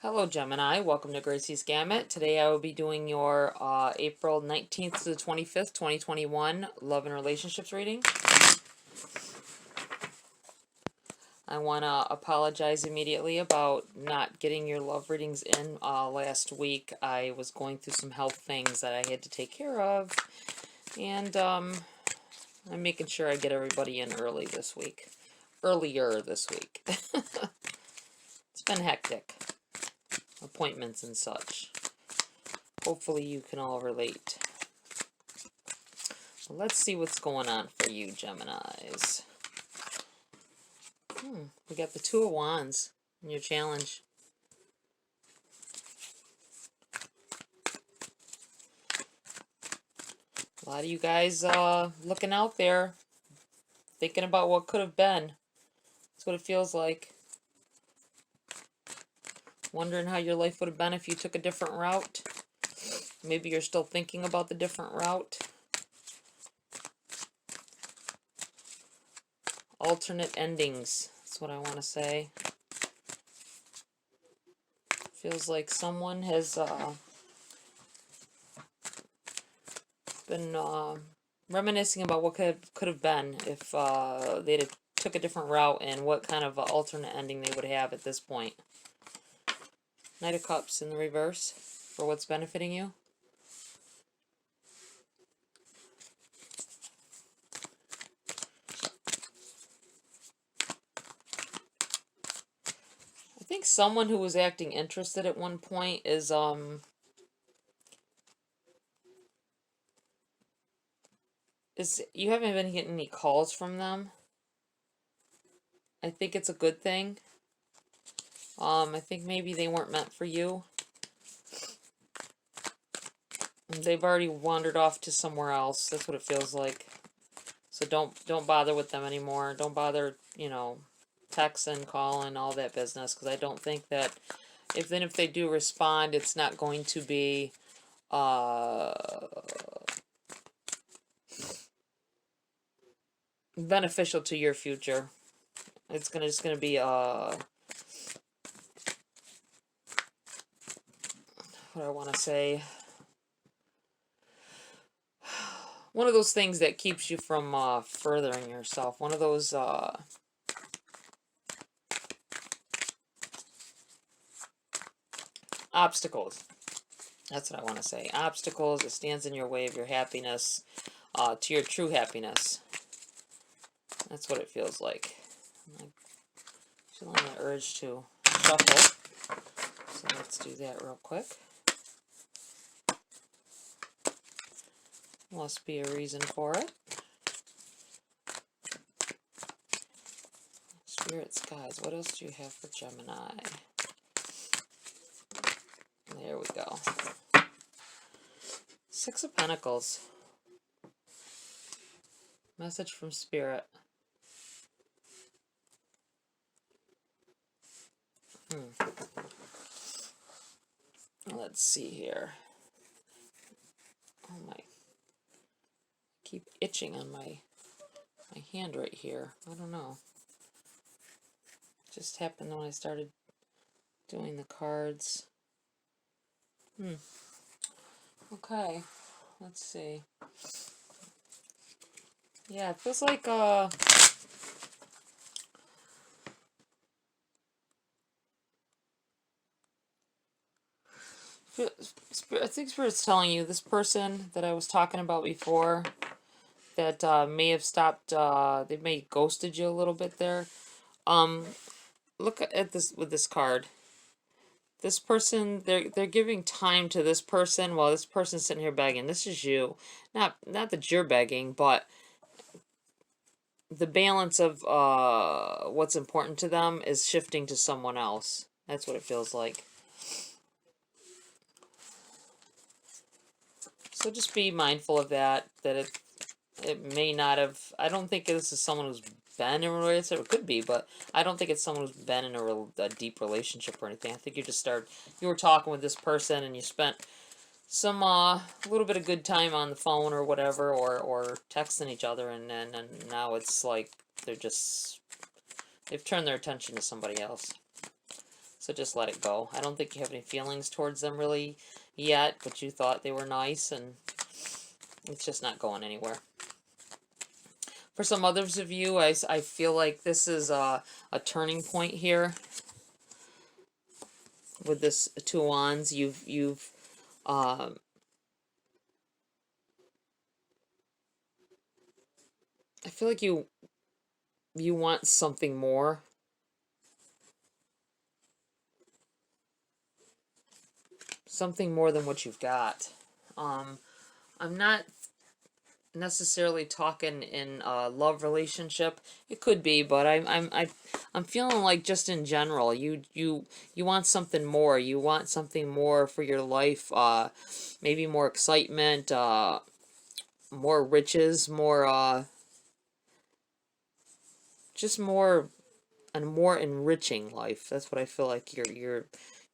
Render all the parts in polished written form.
Hello Gemini, welcome to GRAYCI'S Gamut. Today I will be doing your April 19th to the 25th, 2021 love and relationships reading. I want to apologize immediately about not getting your love readings in last week. I was going through some health things that I had to take care of, and I'm making sure I get everybody in earlier this week. It's been hectic. Appointments and such. Hopefully you can all relate. Well, let's see what's going on for you, Geminis. We got the Two of Wands in your challenge. A lot of you guys looking out there, thinking about what could have been. That's what it feels like. Wondering how your life would have been if you took a different route. Maybe you're still thinking about the different route. Alternate endings, that's what I want to say. Feels like someone has been reminiscing about what could have been if they'd took a different route and what kind of alternate ending they would have at this point. Knight of Cups in the reverse for what's benefiting you. I think someone who was acting interested at one point is you haven't been getting any calls from them. I think it's a good thing. I think maybe they weren't meant for you. They've already wandered off to somewhere else. That's what it feels like. So don't bother with them anymore. Don't bother, you know, texting, calling, all that business, because I don't think that if they do respond, it's not going to be beneficial to your future. It's just gonna be what I want to say, one of those things that keeps you from furthering yourself. One of those obstacles. That's what I want to say. Obstacles. It stands in your way of your happiness, to your true happiness. That's what it feels like. I'm feeling the urge to shuffle. So let's do that real quick. Must be a reason for it. Spirits, guys, what else do you have for Gemini? There we go. Six of Pentacles. Message from Spirit. Let's see here. Oh my. Keep itching on my hand right here. I don't know. It just happened when I started doing the cards. Okay. Let's see. Yeah, it feels like I think Spirit's telling you this person that I was talking about before that may have stopped, they may have ghosted you a little bit there. Look at this with this card. This person, they're giving time to this person while this person's sitting here begging. This is you. Not that you're begging, but the balance of what's important to them is shifting to someone else. That's what it feels like. So just be mindful of that it may not have, I don't think this is someone who's been in a relationship. It could be, but I don't think it's someone who's been in a deep relationship or anything. I think you were talking with this person and you spent some a little bit of good time on the phone or whatever, or texting each other, and now it's like they've turned their attention to somebody else. So just let it go. I don't think you have any feelings towards them really yet, but you thought they were nice, and it's just not going anywhere. For some others of you, I feel like this is a turning point here. With this Two of Wands, you've I feel like you want something more. Something more than what you've got. I'm not necessarily talking in a love relationship. It could be, but I'm feeling like just in general, you want something more. You want something more for your life. Maybe more excitement. More riches. More. Just more, a more enriching life. That's what I feel like you're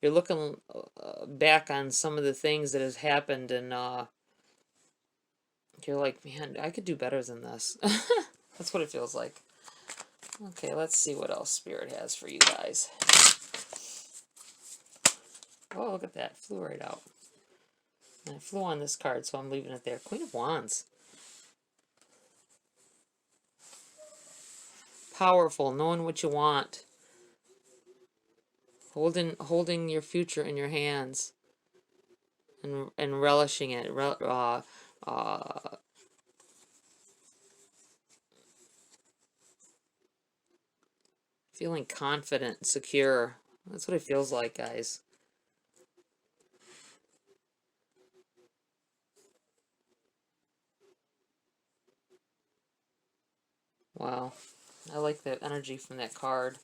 looking back on some of the things that has happened, and you're like, man, I could do better than this. That's what it feels like. Okay, let's see what else Spirit has for you guys. Oh, look at that. Flew right out. And it flew on this card, so I'm leaving it there. Queen of Wands. Powerful, knowing what you want. Holding your future in your hands. And relishing it. Feeling confident, secure. That's what it feels like, guys. Wow. I like the energy from that card.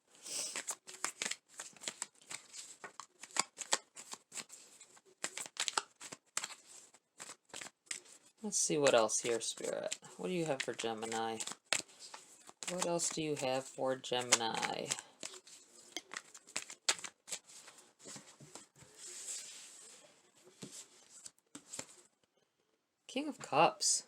Let's see what else here, Spirit. What do you have for Gemini? What else do you have for Gemini? King of Cups.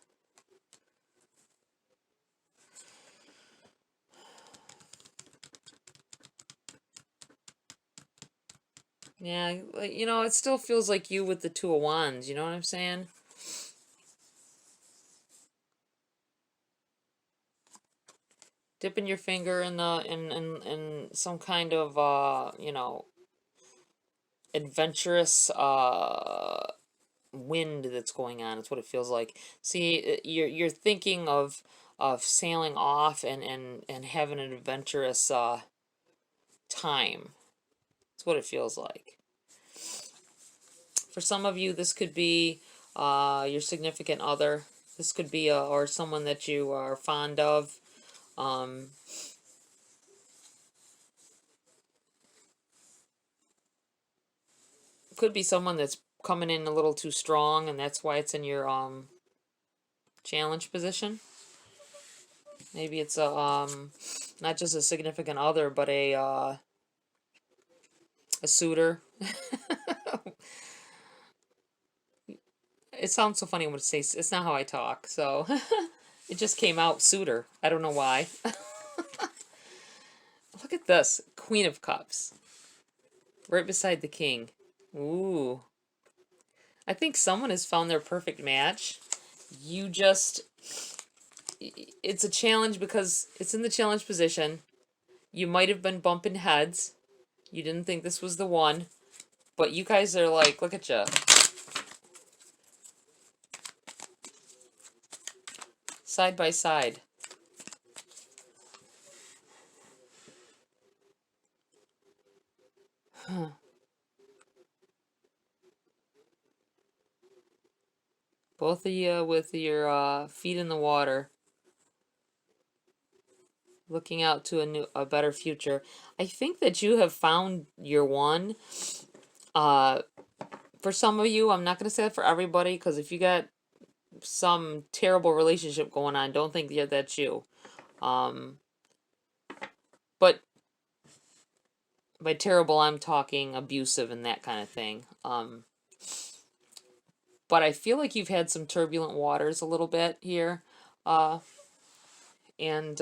Yeah, you know, it still feels like you with the Two of Wands, you know what I'm saying? Dipping your finger in the in some kind of you know, adventurous wind that's going on. It's what it feels like. See, you're thinking of sailing off and having an adventurous time. It's what it feels like. For some of you, this could be your significant other. This could be or someone that you are fond of. Could be someone that's coming in a little too strong, and that's why it's in your challenge position. Maybe it's a not just a significant other, but a suitor. It sounds so funny when it says it's not how I talk, so it just came out suitor. I don't know why. Look at this, Queen of Cups, right beside the King. Ooh, I think someone has found their perfect match. You just, it's a challenge because it's in the challenge position. You might have been bumping heads. You didn't think this was the one, but you guys are like, look at you. Side by side. Huh. Both of you with your feet in the water. Looking out to a better future. I think that you have found your one. For some of you, I'm not going to say that for everybody, because if you got some terrible relationship going on, don't think that that's you. But by terrible, I'm talking abusive and that kind of thing. But I feel like you've had some turbulent waters a little bit here. And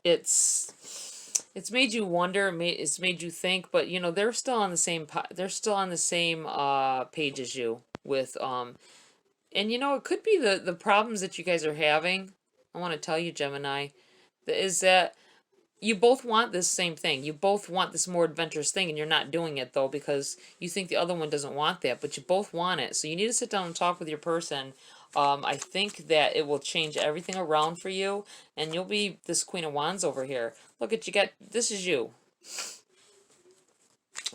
it's made you wonder, it's made you think, but you know, they're still on the same they're still on the same page as you with and you know, it could be the problems that you guys are having. I want to tell you, Gemini, is that you both want this same thing. You both want this more adventurous thing, and you're not doing it though because you think the other one doesn't want that, but you both want it. So you need to sit down and talk with your person. I think that it will change everything around for you, and you'll be this Queen of Wands over here. Look at you got this is you,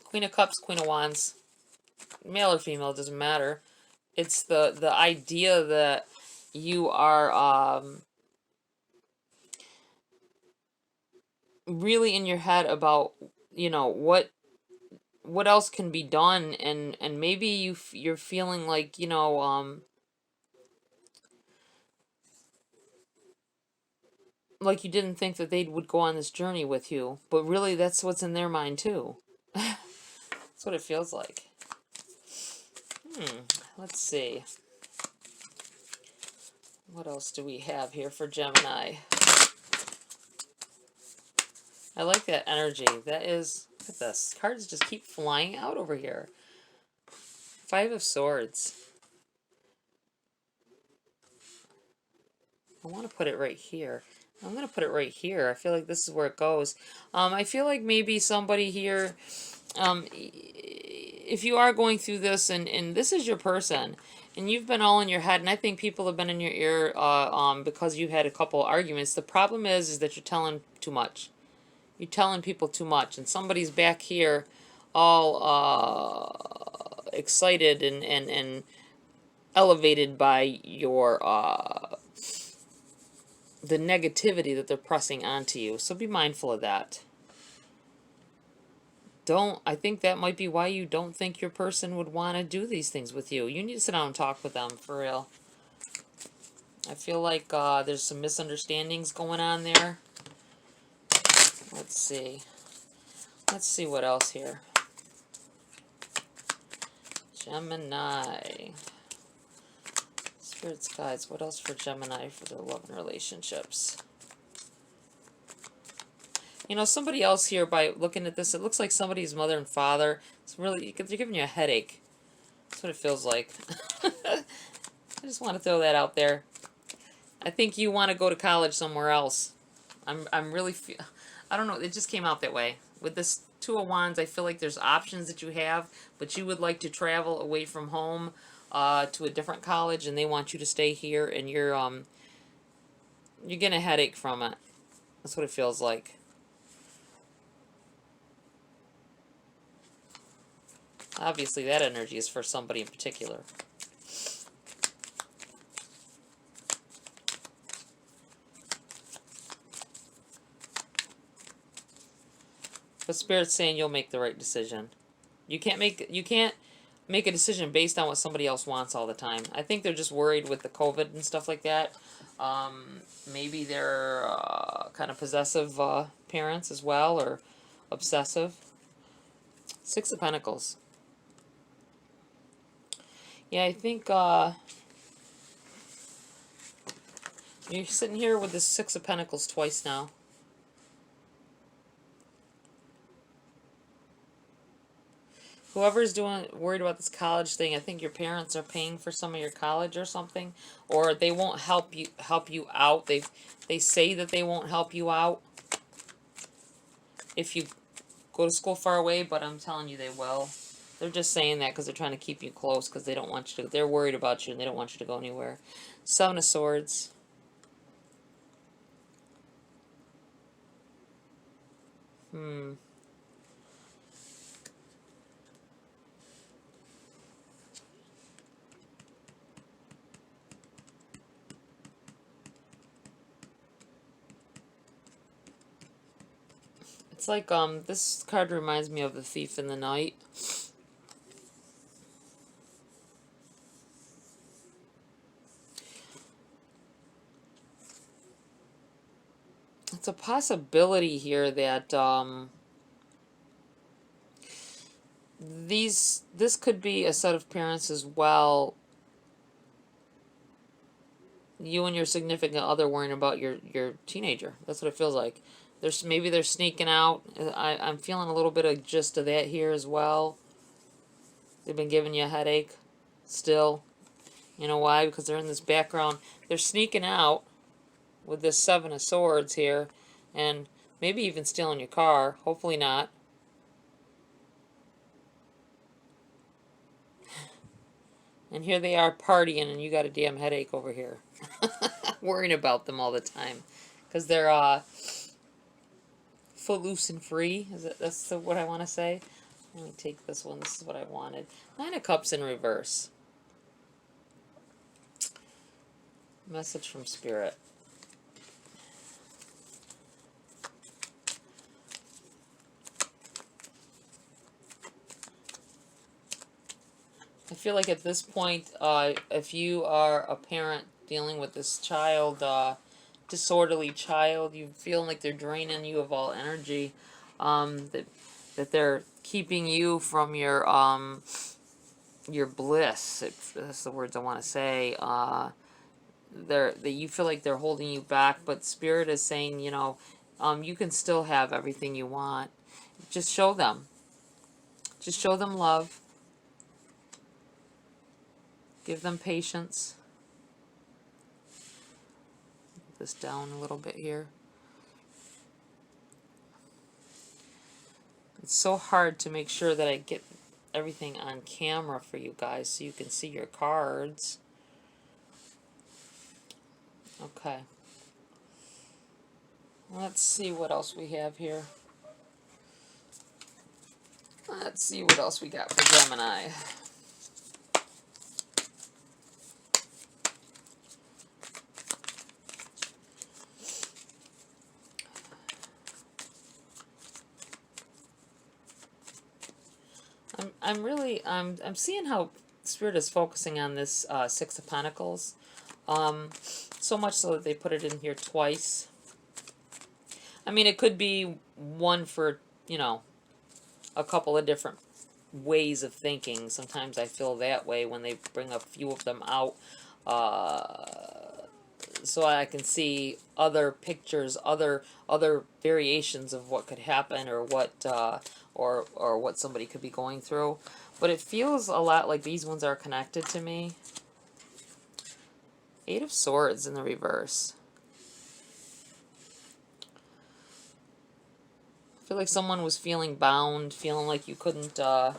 Queen of Cups, Queen of Wands, male or female, doesn't matter. It's the idea that you are really in your head about, you know, what else can be done, and maybe you're feeling like, you know, like you didn't think that they would go on this journey with you, but really that's what's in their mind too. That's what it feels like. Let's see. What else do we have here for Gemini? I like that energy. That is, look at this. Cards just keep flying out over here. Five of Swords. I want to put it right here. I'm going to put it right here. I feel like this is where it goes. I feel like maybe somebody here, if you are going through this and this is your person, and you've been all in your head, and I think people have been in your ear because you had a couple arguments. The problem is that you're telling too much. You're telling people too much, and somebody's back here all excited and elevated by your the negativity that they're pressing onto you. So be mindful of that. I think that might be why you don't think your person would want to do these things with you. You need to sit down and talk with them, for real. I feel like there's some misunderstandings going on there. Let's see. Let's see what else here. Gemini. Spirits, guides, what else for Gemini for their love and relationships? You know, somebody else here, by looking at this, it looks like somebody's mother and father. It's really, they're giving you a headache. That's what it feels like. I just want to throw that out there. I think you want to go to college somewhere else. I'm really, I don't know, it just came out that way. With this Two of Wands, I feel like there's options that you have, but you would like to travel away from home to a different college, and they want you to stay here, and you're getting a headache from it. That's what it feels like. Obviously, that energy is for somebody in particular. But Spirit's saying you'll make the right decision. You can't make a decision based on what somebody else wants all the time. I think they're just worried with the COVID and stuff like that. Maybe they're kind of possessive parents as well, or obsessive. Six of Pentacles. Yeah, I think you're sitting here with this Six of Pentacles twice now. Whoever's worried about this college thing, I think your parents are paying for some of your college or something, or they won't help you out. They say that they won't help you out if you go to school far away, but I'm telling you they will. They're just saying that because they're trying to keep you close, because they don't want you to. They're worried about you and they don't want you to go anywhere. Seven of Swords. It's like this card reminds me of the Thief in the Night. It's a possibility here that this could be a set of parents as well. you and your significant other worrying about your teenager. That's what it feels like. Maybe they're sneaking out. I'm feeling a little bit of gist of that here as well. They've been giving you a headache still. You know why? Because they're in this background. They're sneaking out with this Seven of Swords here, and maybe even stealing your car. Hopefully not. And here they are partying, and you got a damn headache over here. Worrying about them all the time. Because they're footloose and free. That's what I want to say? Let me take this one. This is what I wanted. Nine of Cups in reverse. Message from Spirit. I feel like at this point, if you are a parent dealing with this child, disorderly child, you feel like they're draining you of all energy, that they're keeping you from your bliss. That's the words I want to say. That you feel like they're holding you back, but Spirit is saying, you know, you can still have everything you want. Just show them. Just show them love. Give them patience. Put this down a little bit here. It's so hard to make sure that I get everything on camera for you guys so you can see your cards. Okay. Let's see what else we have here. Let's see what else we got for Gemini. I'm seeing how Spirit is focusing on this Six of Pentacles. So much so that they put it in here twice. I mean, it could be one for, you know, a couple of different ways of thinking. Sometimes I feel that way when they bring a few of them out. So I can see other pictures, other variations of what could happen, or what what somebody could be going through. But it feels a lot like these ones are connected to me. Eight of Swords in the reverse. I feel like someone was feeling bound, feeling like you couldn't get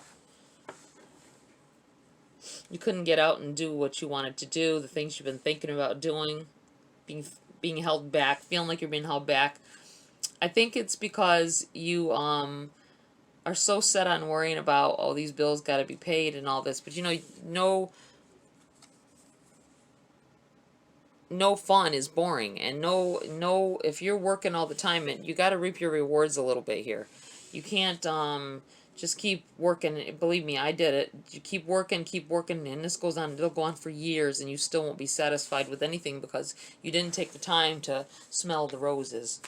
out and do what you wanted to do, the things you've been thinking about doing, being held back, feeling like you're being held back. I think it's because you are so set on worrying about, all these bills got to be paid and all this, but you know, no fun is boring, and no if you're working all the time, and you got to reap your rewards a little bit here. You can't just keep working. Believe me, I did it. You keep working, and this goes on. It'll go on for years, and you still won't be satisfied with anything because you didn't take the time to smell the roses.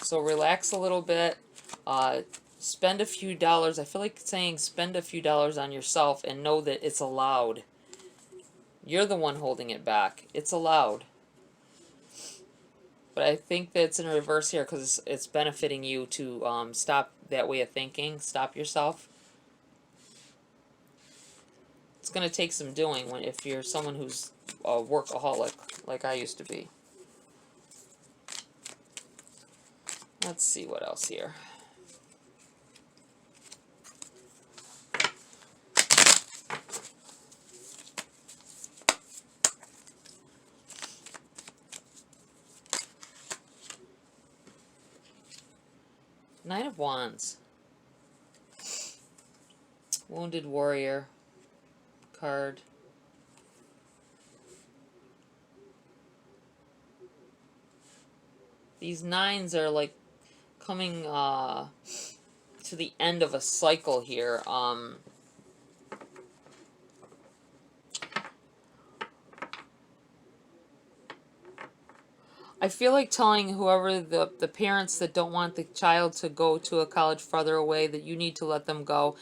So relax a little bit. Spend a few dollars. I feel like saying spend a few dollars on yourself, and know that it's allowed. You're the one holding it back. It's allowed. But I think that it's in reverse here because it's benefiting you to stop that way of thinking. Stop yourself. It's going to take some doing if you're someone who's a workaholic like I used to be. Let's see what else here. Knight of Wands. Wounded Warrior card. These nines are like coming to the end of a cycle here. I feel like telling whoever the parents that don't want the child to go to a college farther away that you need to let them go.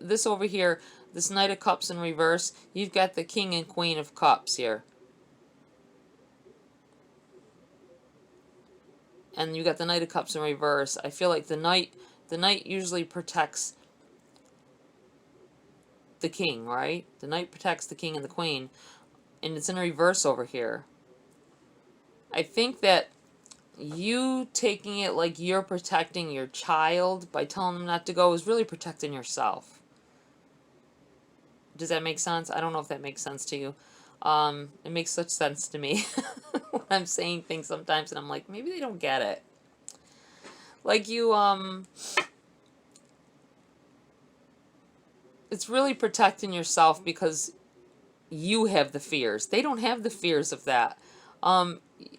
This over here, this Knight of Cups in reverse, you've got the King and Queen of Cups here. And you got the Knight of Cups in reverse. I feel like the Knight usually protects the King, right? The Knight protects the King and the Queen. And it's in reverse over here. I think that you taking it like you're protecting your child by telling them not to go is really protecting yourself. Does that make sense? I don't know if that makes sense to you. It makes such sense to me when I'm saying things sometimes and I'm like, maybe they don't get it. Like you, it's really protecting yourself because you have the fears. They don't have the fears of that.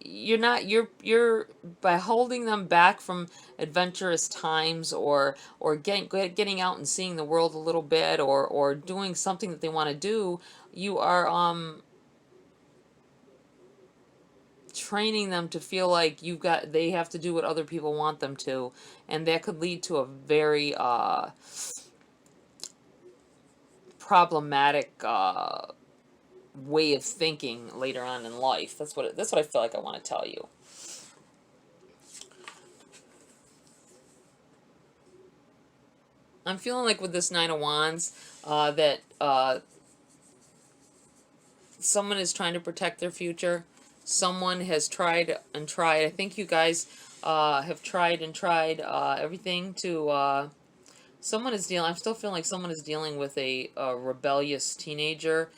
You're by holding them back from adventurous times or getting out and seeing the world a little bit or doing something that they want to do, you are training them to feel like they have to do what other people want them to, and that could lead to a very problematic way of thinking later on in life. That's what I feel like I want to tell you. I'm feeling like with this Nine of Wands that someone is trying to protect their future. Someone has tried and tried. I think you guys have tried and tried everything to... someone is dealing... I'm still feeling like someone is dealing with a rebellious teenager.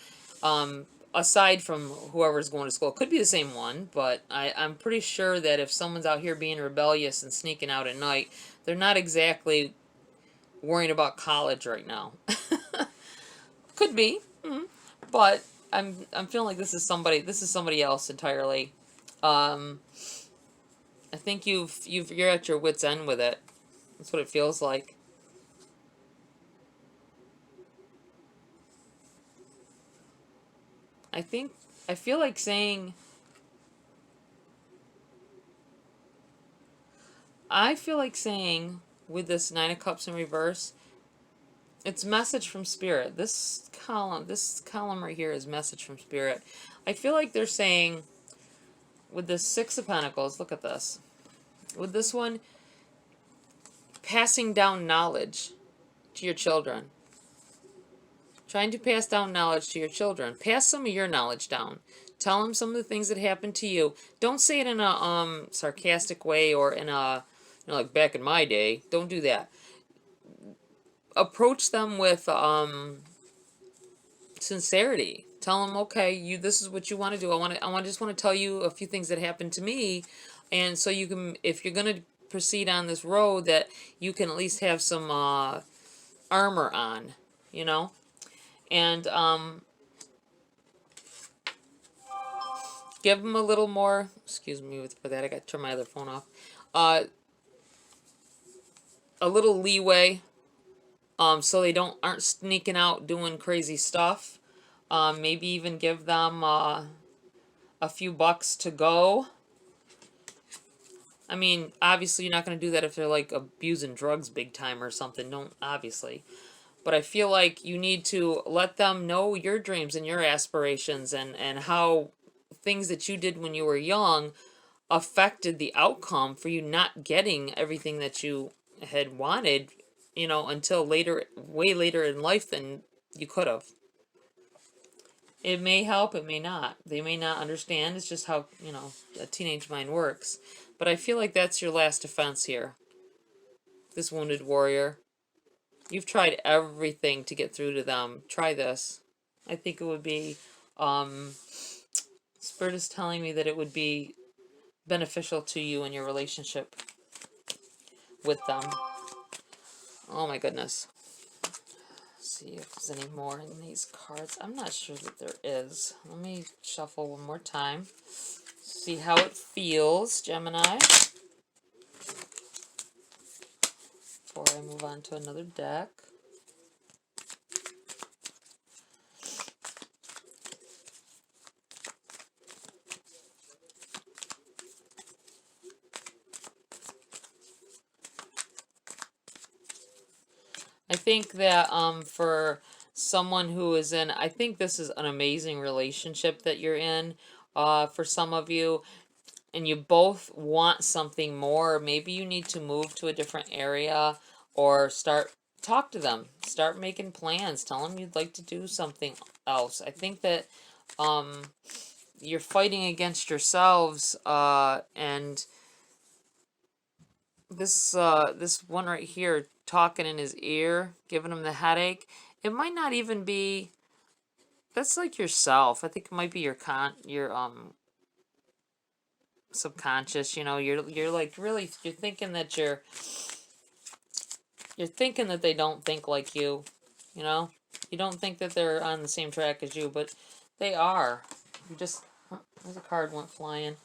Aside from whoever's going to school. It could be the same one, but I'm pretty sure that if someone's out here being rebellious and sneaking out at night, they're not exactly worrying about college right now. Could be, but I'm feeling like this is somebody else entirely. I think you're at your wit's end with it. That's what it feels like. I feel like saying with this Nine of Cups in reverse, it's message from Spirit. This column right here is message from Spirit. I feel like they're saying with the Six of Pentacles, look at this. With this one, passing down knowledge to your children. Trying to pass down knowledge to your children. Pass some of your knowledge down. Tell them some of the things that happened to you. Don't say it in a sarcastic way or in a, like back in my day. Don't do that. Approach them with sincerity. Tell them, okay, this is what you want to do. I just want to tell you a few things that happened to me, and so you can, if you're gonna proceed on this road, that you can at least have some armor on, and give them a little more. Excuse me for that. I got to turn my other phone off. A little leeway, so they aren't sneaking out doing crazy stuff. Maybe even give them a few bucks to go. I mean, obviously you're not going to do that if they're like abusing drugs big time or something. Don't, obviously. But I feel like you need to let them know your dreams and your aspirations and how things that you did when you were young affected the outcome for you not getting everything that you had wanted, until later, way later in life than you could have. It may help, it may not. They may not understand. It's just how, a teenage mind works. But I feel like that's your last defense here. This wounded warrior. You've tried everything to get through to them. Try this. I think it would be, Spirit is telling me that it would be beneficial to you in your relationship with them. Oh my goodness. Let's see if there's any more in these cards. I'm not sure that there is. Let me shuffle one more time. See how it feels, Gemini. Before I move on to another deck. I think that for someone who is in, I think this is an amazing relationship that you're in, for some of you, and you both want something more. Maybe you need to move to a different area or talk to them, start making plans, tell them you'd like to do something else. I think that you're fighting against yourselves, and this one right here talking in his ear, giving him the headache. It might not even be, that's like yourself. I think it might be your subconscious. You know, you're like really, you're thinking that you're thinking that they don't think like you. You know, you don't think that they're on the same track as you, but they are. You just, there's a card went flying.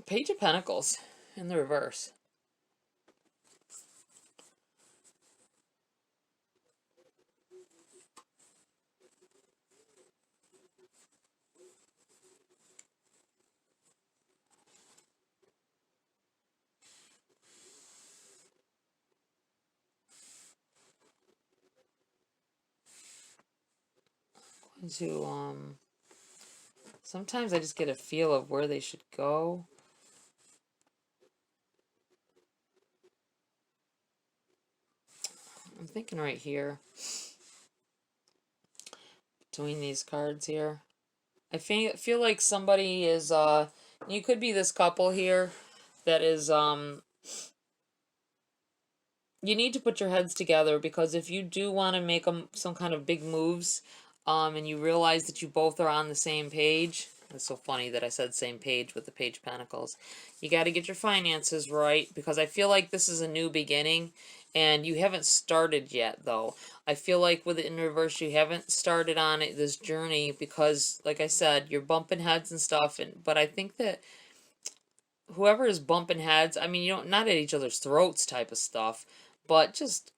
Page of Pentacles in the reverse. To sometimes I just get a feel of where they should go. I'm thinking right here between these cards here. I feel like somebody is you could be this couple here that is you need to put your heads together, because if you do want to make some kind of big moves, and you realize that you both are on the same page. It's so funny that I said same page with the Page of Pentacles. You got to get your finances right, because I feel like this is a new beginning, and you haven't started yet, though. I feel like with it in reverse, you haven't started on this journey, because, like I said, you're bumping heads and stuff. But I think that whoever is bumping heads, I mean, you don't, not at each other's throats type of stuff, but just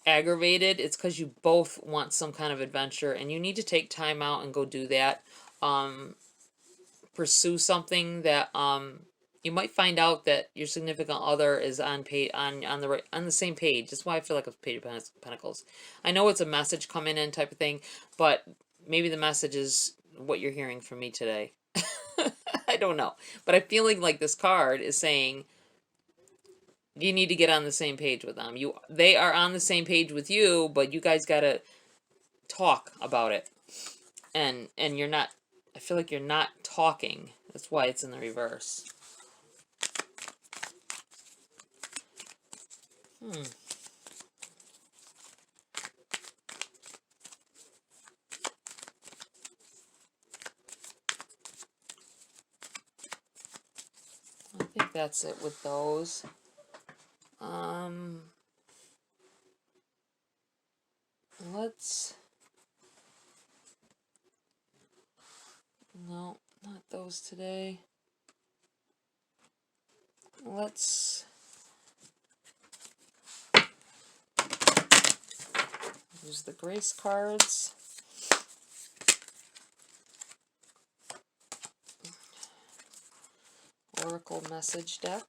aggravated. It's because you both want some kind of adventure, and you need to take time out and go do that. Pursue something that you might find out that your significant other is on the same page. That's why I feel like it's Page of Pentacles. I know it's a message coming in type of thing, but maybe the message is what you're hearing from me today. I don't know, but I'm feeling like this card is saying you need to get on the same page with them. They are on the same page with you, but you guys gotta talk about it. And you're not, I feel like you're not talking. That's why it's in the reverse. I think that's it with those. No, not those today. Let's use the Grace cards. Oracle message deck.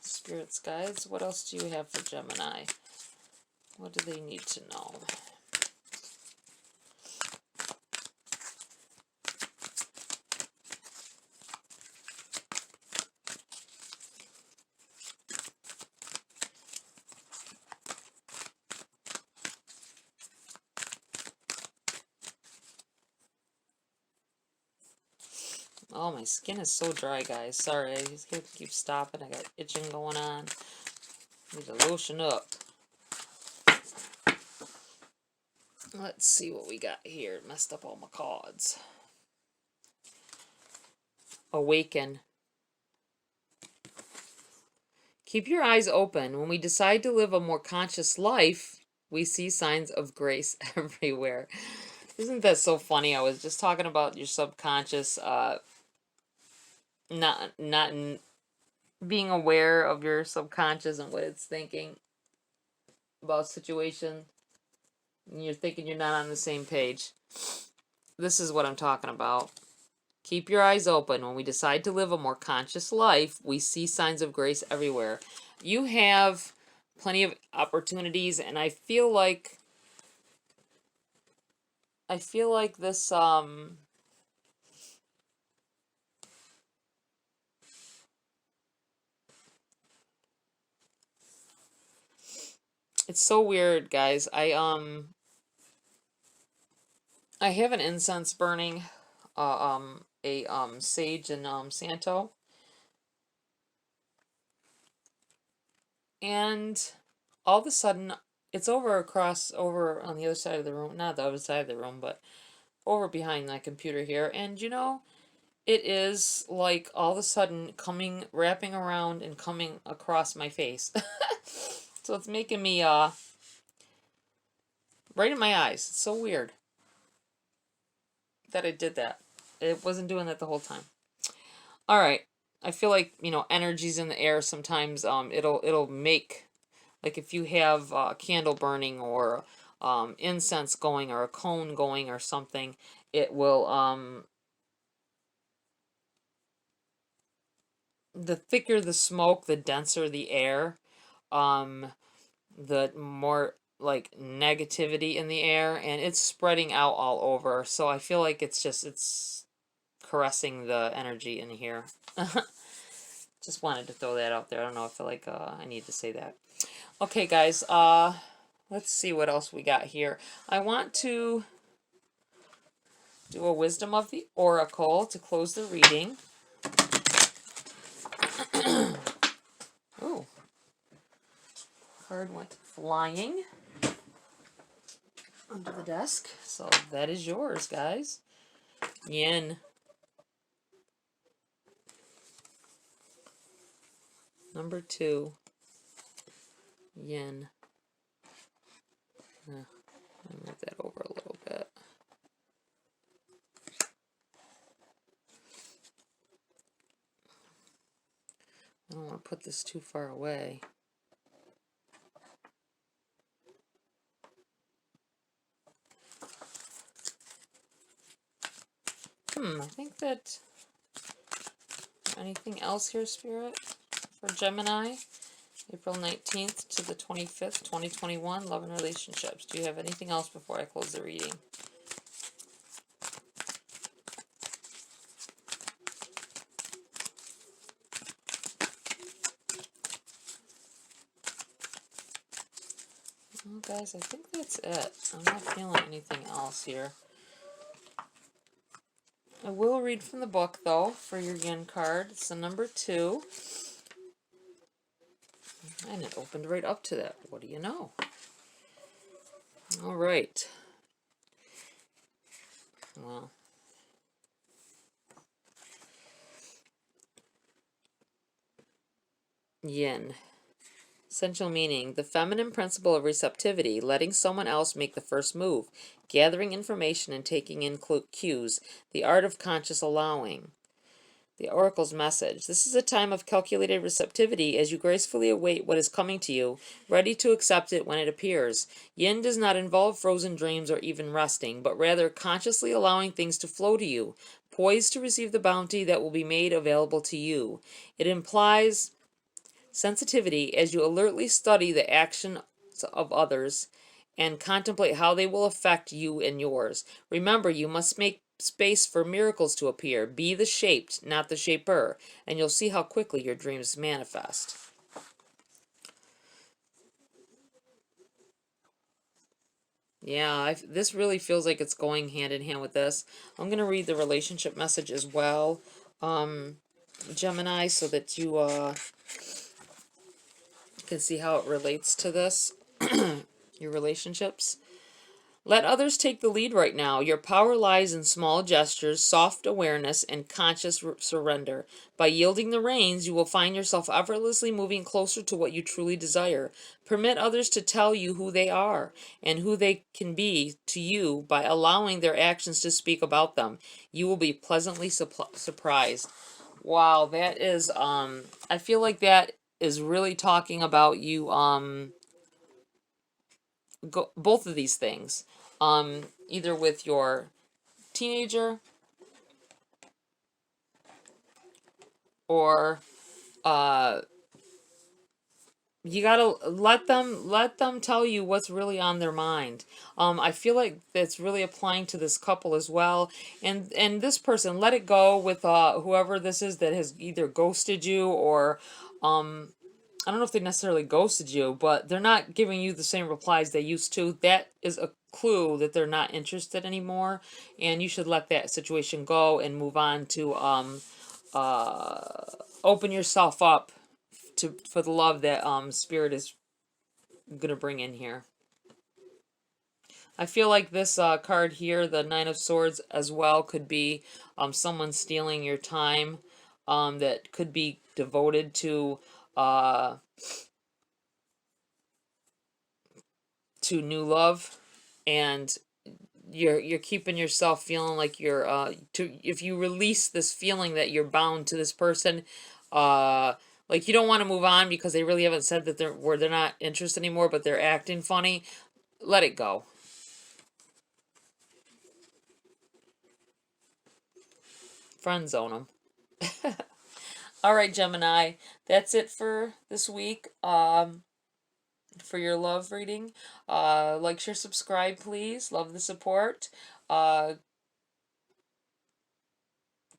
Spirit's guides. What else do you have for Gemini? What do they need to know? Oh, my skin is so dry, guys. Sorry, I just keep stopping. I got itching going on. Need to lotion up. Let's see what we got here. Messed up all my cards. Awaken. Keep your eyes open. When we decide to live a more conscious life, we see signs of grace everywhere. Isn't that so funny? I was just talking about your subconscious, not being aware of your subconscious and what it's thinking about situation. And you're thinking you're not on the same page. This is what I'm talking about. Keep your eyes open. When we decide to live a more conscious life, we see signs of grace everywhere. You have plenty of opportunities, and I feel like this it's so weird, guys. I have an incense burning, a sage and Santo, and all of a sudden it's over on the other side of the room, not the other side of the room, but over behind my computer here, and you know, it is like all of a sudden wrapping around and coming across my face. So it's making me right in my eyes. It's so weird that I did that. It wasn't doing that the whole time. All right. I feel like, you know, energy's in the air sometimes. It'll make, like, if you have candle burning or incense going or a cone going or something, it will the thicker the smoke, the denser the air, the more like negativity in the air, and it's spreading out all over. So I feel like it's caressing the energy in here. Just wanted to throw that out there. I don't know, I feel like I need to say that. Okay, guys, let's see what else we got here. I want to do a Wisdom of the Oracle to close the reading. Ooh. Card went flying under the desk. So that is yours, guys. Yin. Number 2. Yin. I'll move that over a little bit. I don't want to put this too far away. I think that... Anything else here, Spirit? For Gemini? April 19th to the 25th, 2021, love and relationships. Do you have anything else before I close the reading? Well, guys, I think that's it. I'm not feeling anything else here. I will read from the book, though, for your Yin card. It's the number 2. And it opened right up to that. What do you know? All right. Well. Yin. Essential meaning: the feminine principle of receptivity, letting someone else make the first move, gathering information and taking in cues, the art of conscious allowing. The Oracle's message: this is a time of calculated receptivity as you gracefully await what is coming to you, ready to accept it when it appears. Yin does not involve frozen dreams or even resting, but rather consciously allowing things to flow to you, poised to receive the bounty that will be made available to you. It implies sensitivity as you alertly study the actions of others and contemplate how they will affect you and yours. Remember, you must make space for miracles to appear. Be the shaped, not the shaper, and you'll see how quickly your dreams manifest. Yeah, this really feels like it's going hand in hand with this. I'm going to read the relationship message as well, Gemini, so that you can see how it relates to this, your relationships. Let others take the lead right now. Your power lies in small gestures, soft awareness, and conscious surrender. By yielding the reins, you will find yourself effortlessly moving closer to what you truly desire. Permit others to tell you who they are and who they can be to you by allowing their actions to speak about them. You will be pleasantly surprised. Wow, that is, I feel like that is really talking about you, both of these things. Either with your teenager or You gotta let them tell you what's really on their mind. I feel like that's really applying to this couple as well. And this person, let it go with whoever this is that has either ghosted you or I don't know if they necessarily ghosted you, but they're not giving you the same replies they used to. That is a clue that they're not interested anymore, and you should let that situation go and move on to open yourself up to for the love that spirit is gonna bring in here. I feel like this card here, the Nine of Swords, as well, could be someone stealing your time, that could be devoted uh, to new love, and you're keeping yourself feeling like you're if you release this feeling that you're bound to this person, like you don't want to move on because they really haven't said that they're not interested anymore, but they're acting funny. Let it go. Friend zone them. All right, Gemini, that's it for this week. For your love reading, like, share, subscribe, please. Love the support. Uh,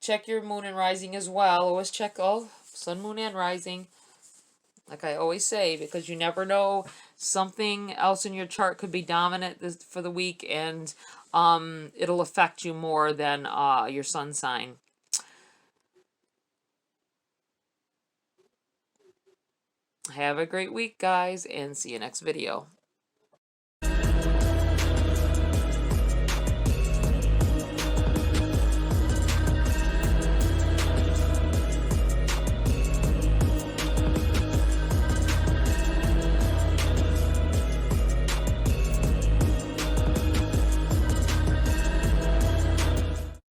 check your moon and rising as well. Always check all sun, moon, and rising. Like I always say, because you never know, something else in your chart could be dominant for the week, and it'll affect you more than your sun sign. Have a great week, guys, and see you next video.